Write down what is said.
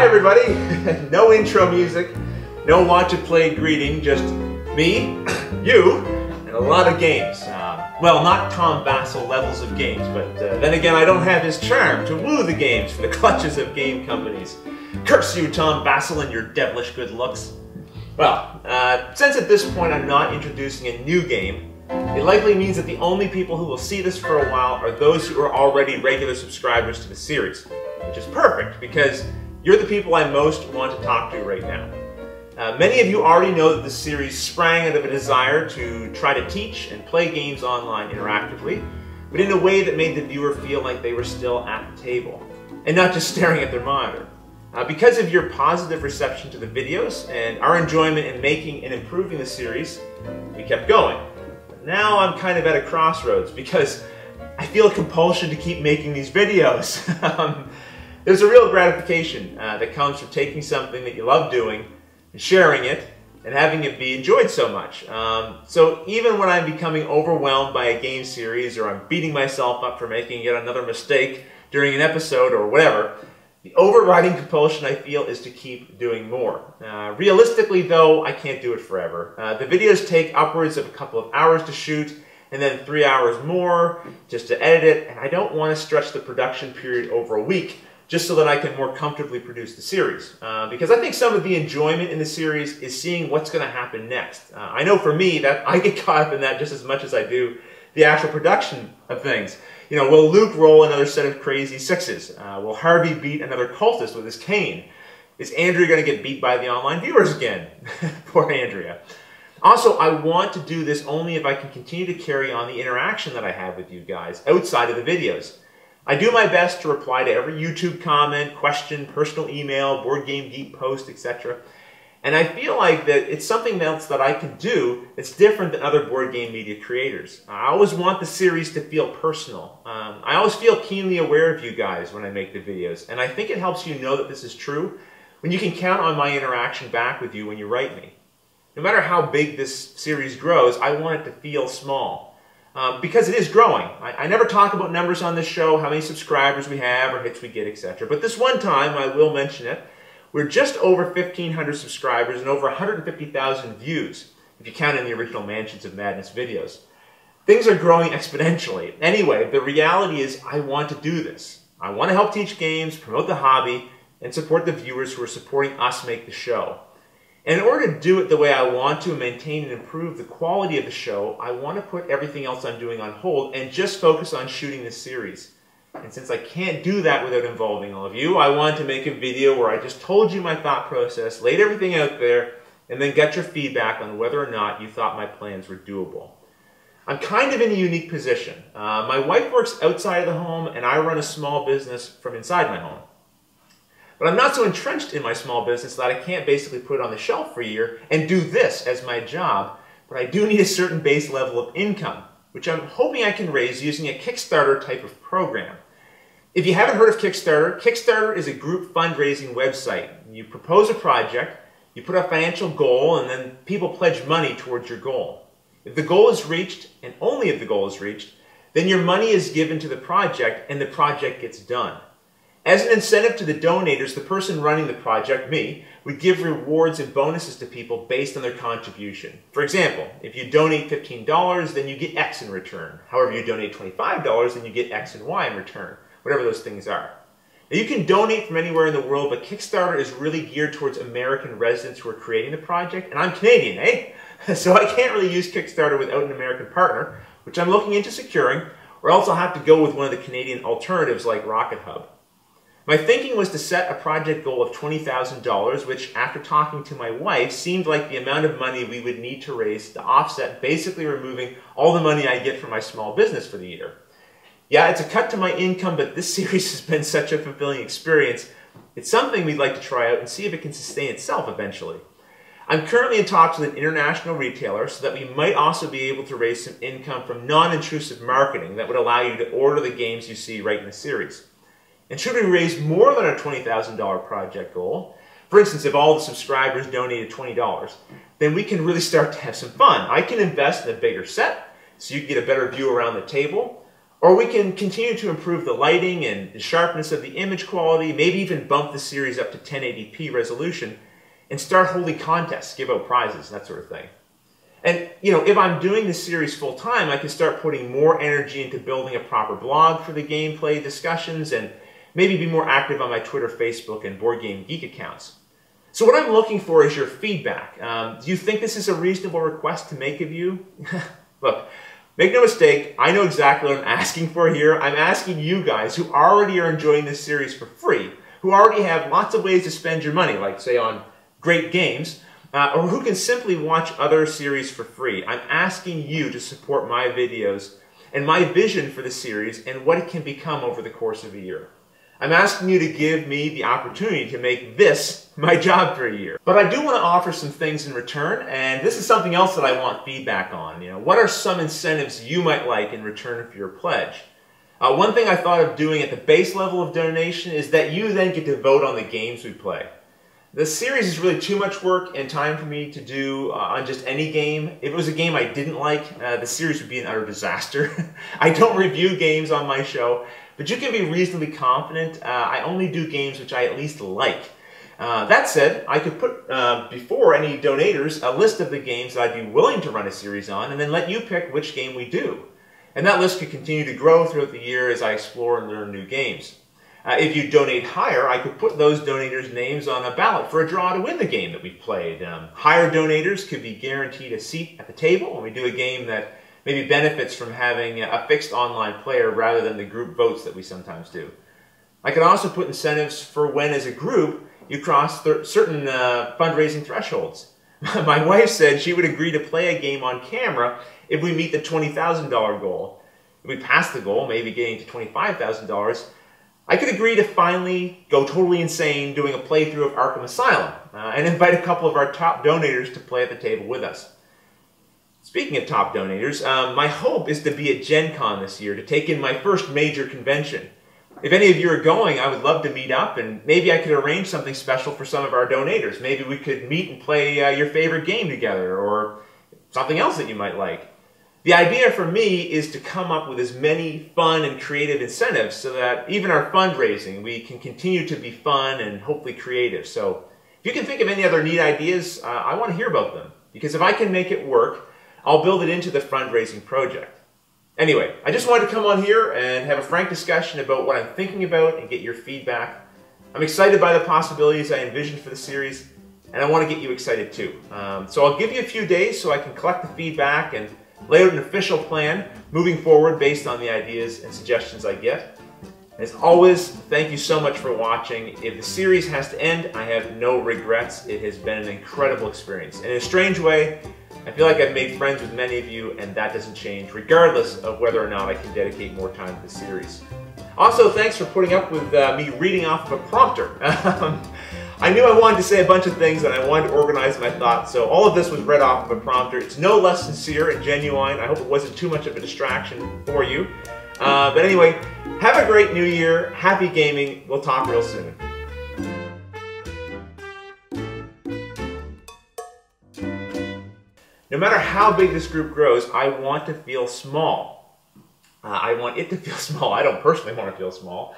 Hi everybody! No intro music, no watch it play greeting, just me, you, and a lot of games. Well, not Tom Bassel levels of games, but then again I don't have his charm to woo the games from the clutches of game companies. Curse you, Tom Bassel, and your devilish good looks. Well, since at this point I'm not introducing a new game, it likely means that the only people who will see this for a while are those who are already regular subscribers to the series, which is perfect because you're the people I most want to talk to right now. Many of you already know that this series sprang out of a desire to try to teach and play games online interactively, but in a way that made the viewer feel like they were still at the table, and not just staring at their monitor. Because of your positive reception to the videos and our enjoyment in making and improving the series, we kept going. But now I'm kind of at a crossroads because I feel a compulsion to keep making these videos. There's a real gratification that comes from taking something that you love doing and sharing it and having it be enjoyed so much. So even when I'm becoming overwhelmed by a game series or I'm beating myself up for making yet another mistake during an episode or whatever, the overriding compulsion I feel is to keep doing more. Realistically though, I can't do it forever. The videos take upwards of a couple of hours to shoot and then 3 hours more just to edit it, and I don't want to stretch the production period over a week just so that I can more comfortably produce the series. Because I think some of the enjoyment in the series is seeing what's going to happen next. I know for me that I get caught up in that just as much as I do the actual production of things. You know, will Luke roll another set of crazy sixes? Will Harvey beat another cultist with his cane? Is Andrea going to get beat by the online viewers again? Poor Andrea. Also, I want to do this only if I can continue to carry on the interaction that I have with you guys outside of the videos. I do my best to reply to every YouTube comment, question, personal email, Board Game Geek post, etc. And I feel like that it's something else that I can do that's different than other board game media creators. I always want the series to feel personal. I always feel keenly aware of you guys when I make the videos, and I think it helps you know that this is true when you can count on my interaction back with you when you write me. No matter how big this series grows, I want it to feel small. Because it is growing. I never talk about numbers on this show, how many subscribers we have or hits we get, etc. But this one time, I will mention it, we're just over 1,500 subscribers and over 150,000 views, if you count in the original Mansions of Madness videos. Things are growing exponentially. Anyway, the reality is I want to do this. I want to help teach games, promote the hobby, and support the viewers who are supporting us make the show. And in order to do it the way I want to maintain and improve the quality of the show, I want to put everything else I'm doing on hold and just focus on shooting this series. And since I can't do that without involving all of you, I wanted to make a video where I just told you my thought process, laid everything out there, and then got your feedback on whether or not you thought my plans were doable. I'm kind of in a unique position. My wife works outside of the home, and I run a small business from inside my home. But I'm not so entrenched in my small business that I can't basically put it on the shelf for a year and do this as my job, but I do need a certain base level of income, which I'm hoping I can raise using a Kickstarter type of program. If you haven't heard of Kickstarter, Kickstarter is a group fundraising website. You propose a project, you put a financial goal, and then people pledge money towards your goal. If the goal is reached, and only if the goal is reached, then your money is given to the project and the project gets done. As an incentive to the donators, the person running the project, me, would give rewards and bonuses to people based on their contribution. For example, if you donate $15, then you get X in return. However, you donate $25, then you get X and Y in return, whatever those things are. Now, you can donate from anywhere in the world, but Kickstarter is really geared towards American residents who are creating the project, and I'm Canadian, eh? So I can't really use Kickstarter without an American partner, which I'm looking into securing, or else I'll have to go with one of the Canadian alternatives like Rocket Hub. My thinking was to set a project goal of $20,000, which, after talking to my wife, seemed like the amount of money we would need to raise to offset basically removing all the money I get from my small business for the year. Yeah, it's a cut to my income, but this series has been such a fulfilling experience. It's something we'd like to try out and see if it can sustain itself eventually. I'm currently in talks with an international retailer so that we might also be able to raise some income from non-intrusive marketing that would allow you to order the games you see right in the series. And should we raise more than our $20,000 project goal, for instance, if all the subscribers donated $20, then we can really start to have some fun. I can invest in a bigger set so you can get a better view around the table, Or we can continue to improve the lighting and the sharpness of the image quality, maybe even bump the series up to 1080p resolution and start holding contests, give out prizes, that sort of thing. And, if I'm doing this series full time, I can start putting more energy into building a proper blog for the gameplay discussions and maybe be more active on my Twitter, Facebook, and Board Game Geek accounts. So what I'm looking for is your feedback. Do you think this is a reasonable request to make of you? Look, make no mistake, I know exactly what I'm asking for here. I'm asking you guys who already are enjoying this series for free, who already have lots of ways to spend your money, like say on great games, or who can simply watch other series for free. I'm asking you to support my videos and my vision for the series and what it can become over the course of a year. I'm asking you to give me the opportunity to make this my job for a year. But I do want to offer some things in return, and this is something else that I want feedback on. What are some incentives you might like in return for your pledge? One thing I thought of doing at the base level of donation is that you then get to vote on the games we play. The series is really too much work and time for me to do on just any game. If it was a game I didn't like, the series would be an utter disaster. I don't review games on my show, but you can be reasonably confident I only do games which I at least like. That said, I could put before any donators a list of the games that I'd be willing to run a series on and then let you pick which game we do. And that list could continue to grow throughout the year as I explore and learn new games. If you donate higher, I could put those donators' names on a ballot for a draw to win the game that we've played. Higher donators could be guaranteed a seat at the table when we do a game that maybe benefits from having a fixed online player rather than the group votes that we sometimes do. I could also put incentives for when, as a group, you cross certain fundraising thresholds. My wife said she would agree to play a game on camera if we meet the $20,000 goal. If we pass the goal, maybe getting to $25,000, I could agree to finally go totally insane doing a playthrough of Arkham Asylum and invite a couple of our top donators to play at the table with us. Speaking of top donators, my hope is to be at Gen Con this year to take in my first major convention. If any of you are going, I would love to meet up, and maybe I could arrange something special for some of our donators. Maybe we could meet and play your favorite game together, or something else that you might like. The idea for me is to come up with as many fun and creative incentives so that even our fundraising, we can continue to be fun and hopefully creative. So if you can think of any other neat ideas, I want to hear about them. Because if I can make it work, I'll build it into the fundraising project. Anyway, I just wanted to come on here and have a frank discussion about what I'm thinking about and get your feedback. I'm excited by the possibilities I envision for the series, and I want to get you excited too. So I'll give you a few days so I can collect the feedback and lay out an official plan moving forward based on the ideas and suggestions I get. As always, thank you so much for watching. If the series has to end, I have no regrets. It has been an incredible experience. And in a strange way, I feel like I've made friends with many of you, and that doesn't change, regardless of whether or not I can dedicate more time to the series. Also, thanks for putting up with me reading off of a prompter. I knew I wanted to say a bunch of things and I wanted to organize my thoughts, so all of this was read off of a prompter. It's no less sincere and genuine. I hope it wasn't too much of a distraction for you. But anyway, have a great new year. Happy gaming. We'll talk real soon. No matter how big this group grows, I want to feel small. I want it to feel small. I don't personally want to feel small.